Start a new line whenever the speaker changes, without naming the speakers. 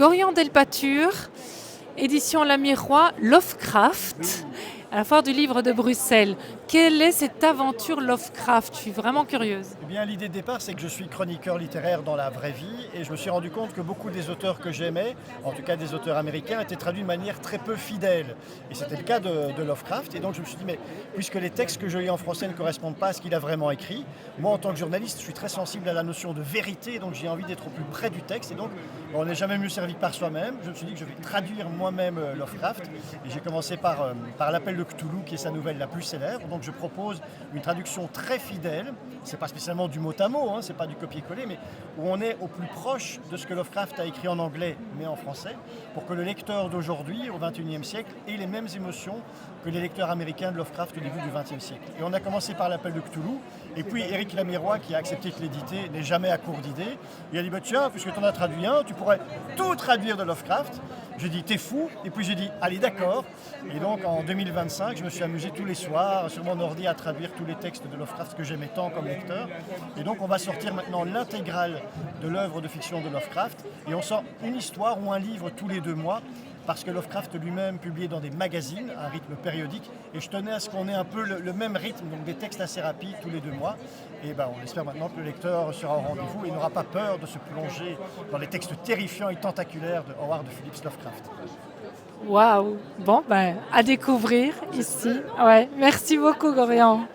Gorian Delpature, édition La Miroir, Lovecraft, à la Foire du Livre de Bruxelles. Quelle est cette aventure Lovecraft? Je suis vraiment curieuse.
Eh bien, l'idée de départ, c'est que je suis chroniqueur littéraire dans la vraie vie et je me suis rendu compte que beaucoup des auteurs que j'aimais, en tout cas des auteurs américains, étaient traduits de manière très peu fidèle. Et c'était le cas de Lovecraft. Et donc, je me suis dit, mais puisque les textes que je lis en français ne correspondent pas à ce qu'il a vraiment écrit, moi, en tant que journaliste, je suis très sensible à la notion de vérité, donc j'ai envie d'être au plus près du texte. Et donc, on n'est jamais mieux servi que par soi-même. Je me suis dit que je vais traduire moi-même Lovecraft. Et j'ai commencé par L'Appel de Cthulhu, qui est sa nouvelle la plus célèbre. Donc, je propose une traduction très fidèle. C'est pas spécialement du mot à mot, hein, c'est pas du copier-coller, mais où on est au plus proche de ce que Lovecraft a écrit en anglais, mais en français, pour que le lecteur d'aujourd'hui, au XXIe siècle, ait les mêmes émotions que les lecteurs américains de Lovecraft au début du XXe siècle. Et on a commencé par L'Appel de Cthulhu, et puis Éric Lamirois, qui a accepté de l'éditer, n'est jamais à court d'idées. Il a dit, bah, tiens, puisque tu en as traduit un, tu pourrais tout traduire de Lovecraft. J'ai dit, t'es fou. Et puis j'ai dit, allez, d'accord. Et donc en 2025, je me suis amusé tous les soirs sur mon ordi à traduire tous les textes de Lovecraft que j'aimais tant comme lecteur. Et donc on va sortir maintenant l'intégrale de l'œuvre de fiction de Lovecraft. Et on sort une histoire ou un livre tous les 2 mois, parce que Lovecraft lui-même publiait dans des magazines, à un rythme périodique, et je tenais à ce qu'on ait un peu le même rythme, donc des textes assez rapides tous les 2 mois. Et ben, on espère maintenant que le lecteur sera au rendez-vous et n'aura pas peur de se plonger dans les textes terrifiants et tentaculaires de Howard Phillips Lovecraft.
Waouh! Bon, ben, à découvrir ici. Ouais, merci beaucoup, Gorian.